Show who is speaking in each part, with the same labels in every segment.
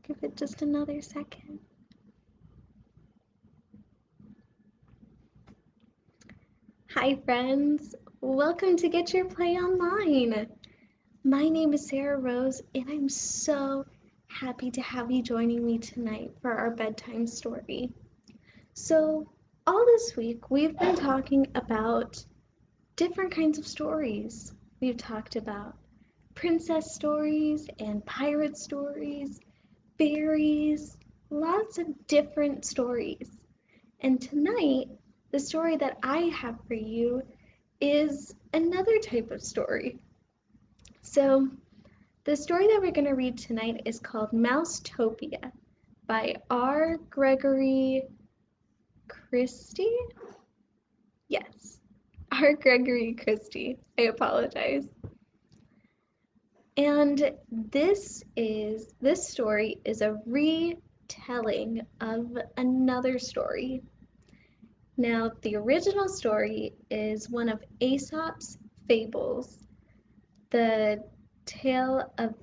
Speaker 1: Give it just another second. Hi friends, welcome to Get Your Play Online. My name is Sarah Rose and I'm so happy to have you joining me tonight for our bedtime story. So all this week we've been talking about different kinds of stories. We've talked about princess stories and pirate stories, fairies, lots of different stories. And tonight, the story that I have for you is another type of story. So, the story that we're going to read tonight is called Mousetopia by R. Gregory Christie? Yes, R. Gregory Christie. I apologize. And this story is a retelling of another story. Now, the original story is one of Aesop's fables, the tale of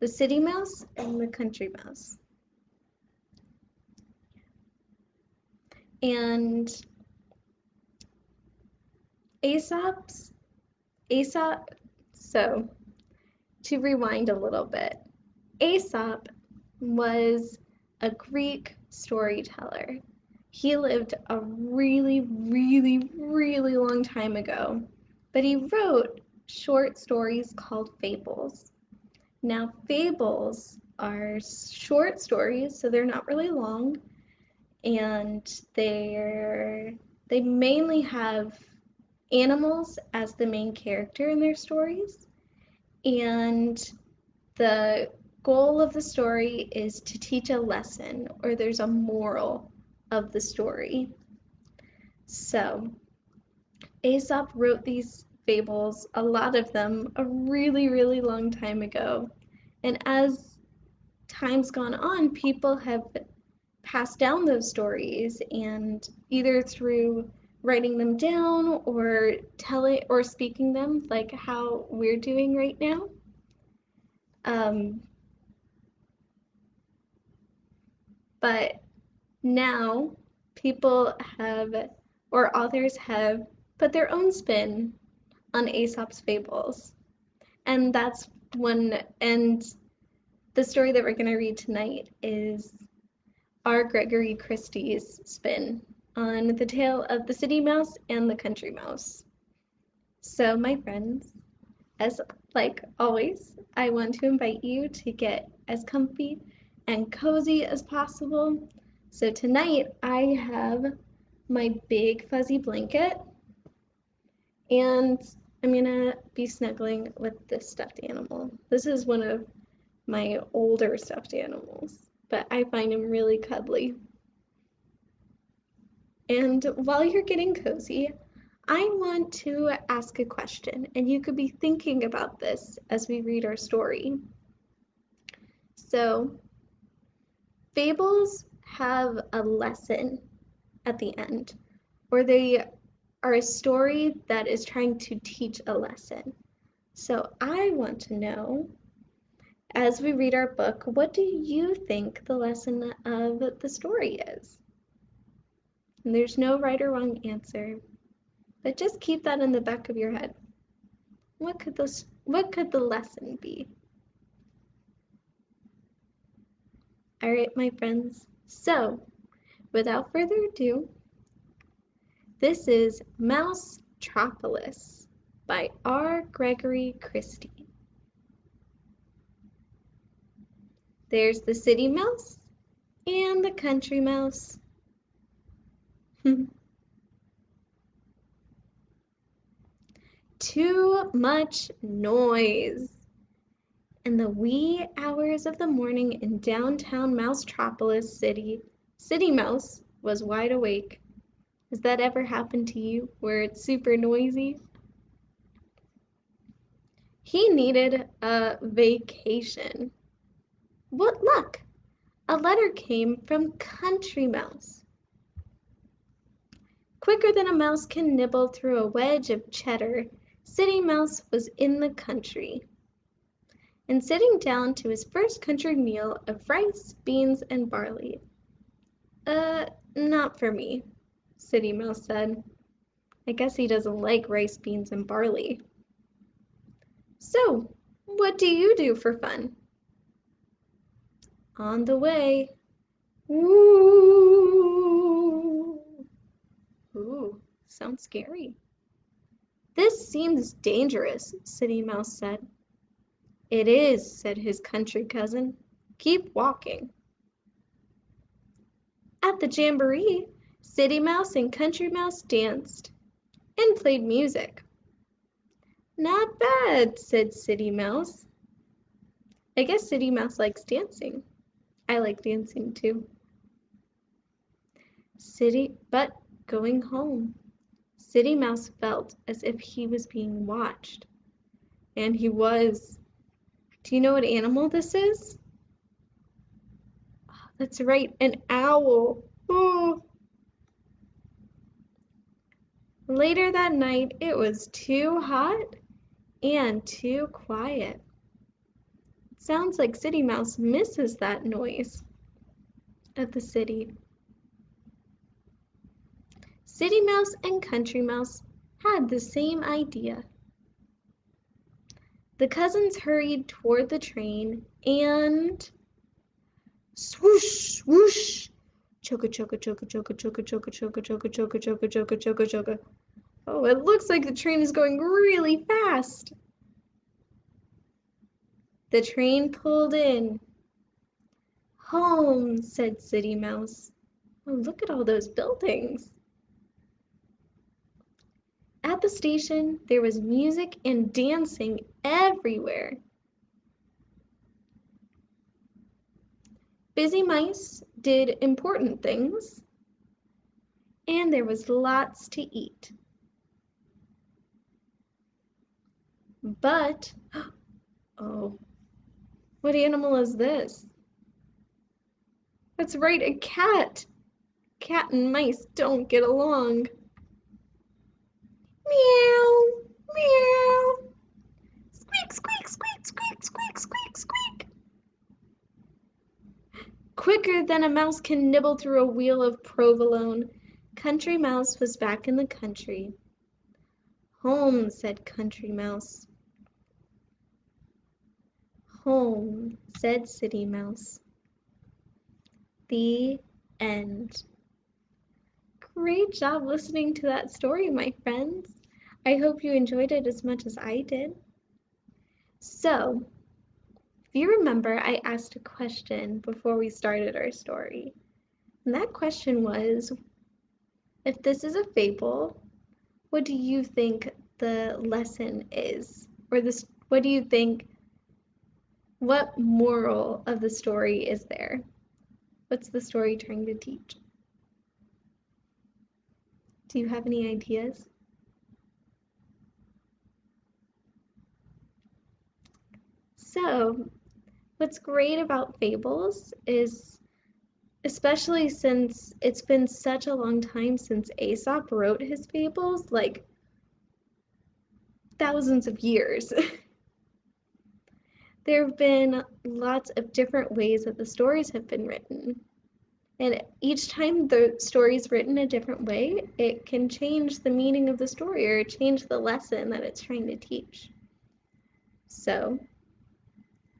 Speaker 1: the city mouse and the country mouse. And Aesop, so to rewind a little bit, Aesop was a Greek storyteller. He lived a really, really, really long time ago, but he wrote short stories called fables. Now, fables are short stories, so they're not really long, and they mainly have animals as the main character in their stories, and the goal of the story is to teach a lesson, or there's a moral of the story. So, Aesop wrote these fables, a lot of them, a really, really long time ago. And as time's gone on, people have passed down those stories, and either through writing them down or telling or speaking them, like how we're doing right now. Um, but now people have, or authors have, put their own spin on Aesop's fables. And that's and the story that we're going to read tonight is R. Gregory Christie's spin on the tale of the city mouse and the country mouse. So, my friends, as like always, I want to invite you to get as comfy and cozy as possible. So, tonight I have my big fuzzy blanket, and I'm gonna be snuggling with this stuffed animal. This is one of my older stuffed animals, but I find him really cuddly. And while you're getting cozy, I want to ask a question, and you could be thinking about this as we read our story. So, fables have a lesson at the end, or they are a story that is trying to teach a lesson. So, I want to know, as we read our book, what do you think the lesson of the story is? And there's no right or wrong answer, but just keep that in the back of your head. What could the lesson be? All right, my friends. So, without further ado, this is Mousetropolis by R. Gregory Christie. There's the city mouse and the country mouse. Too much noise. In the wee hours of the morning in downtown Mousetropolis City, City Mouse was wide awake. Has that ever happened to you, where it's super noisy? He needed a vacation. What luck! A letter came from Country Mouse. Quicker than a mouse can nibble through a wedge of cheddar, City Mouse was in the country. and sitting down to his first country meal of rice, beans, and barley. Uh, not for me, City Mouse said. I guess he doesn't like rice, beans, and barley. So, what do you do for fun? On the way. Ooh. Ooh, sounds scary. This seems dangerous, City Mouse said. It is, said his country cousin. Keep walking. At the jamboree, City Mouse and Country Mouse danced and played music. Not bad, said City Mouse. I guess City Mouse likes dancing. I like dancing too. But going home, City Mouse felt as if he was being watched. And he was. Do you know what animal this is? That's right, an owl. Oh. Later that night, it was too hot and too quiet. It sounds like City Mouse misses that noise of the city. City Mouse and Country Mouse had the same idea. The cousins hurried toward the train and swoosh, swoosh, choka choka choka choka choka choka choka choka choka choka choka choka choka. Oh, it looks like the train is going really fast. The train pulled in. Home, said City Mouse. Oh, look at all those buildings. At the station, there was music and dancing everywhere. Busy mice did important things, and there was lots to eat. But, oh, what animal is this? That's right, a cat. Cat and mice don't get along. Meow, meow. Squeak, squeak, squeak, squeak, squeak, squeak, squeak. Quicker than a mouse can nibble through a wheel of provolone, Country Mouse was back in the country. Home, said Country Mouse. Home, said City Mouse. The end. Great job listening to that story, my friends. I hope you enjoyed it as much as I did. So, if you remember, I asked a question before we started our story. And that question was, if this is a fable, what do you think the lesson is? Or this, what do you think, what moral of the story is there? What's the story trying to teach? Do you have any ideas? So, what's great about fables is, especially since it's been such a long time since Aesop wrote his fables, like thousands of years. There have been lots of different ways that the stories have been written. And each time the story's written a different way, it can change the meaning of the story or change the lesson that it's trying to teach. So,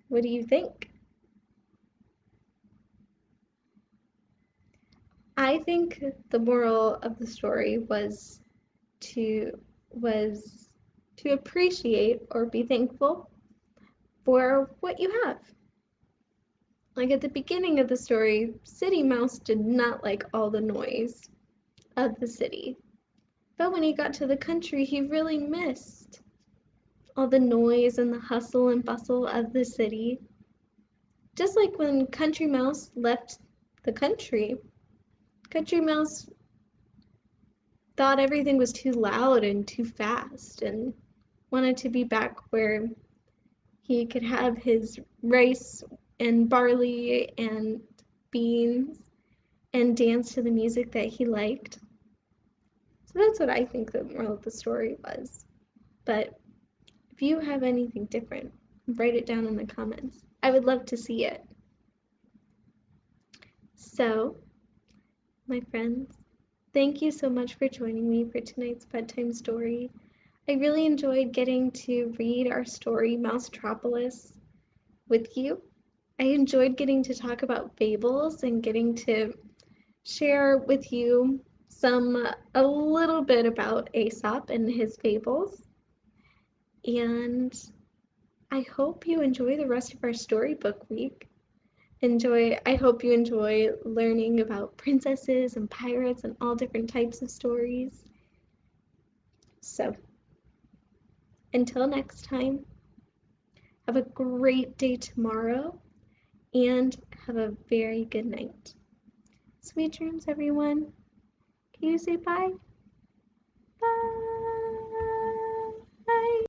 Speaker 1: what do you think? I think the moral of the story to was to appreciate or be thankful for what you have. Like at the beginning of the story, City Mouse did not like all the noise of the city. But when he got to the country, he really missed all the noise and the hustle and bustle of the city. Just like when Country Mouse left the country, Country Mouse thought everything was too loud and too fast and wanted to be back where he could have his rice and barley and beans and dance to the music that he liked. So that's what I think the moral of the story was. But if you have anything different, write it down in the comments. I would love to see it. So, my friends, thank you so much for joining me for tonight's bedtime story. I really enjoyed getting to read our story, Mousetropolis, with you. I enjoyed getting to talk about fables and getting to share with you a little bit about Aesop and his fables. And I hope you enjoy the rest of our storybook week. I hope you enjoy learning about princesses and pirates and all different types of stories. So, until next time, have a great day tomorrow and have a very good night. Sweet dreams, everyone. Can you say bye?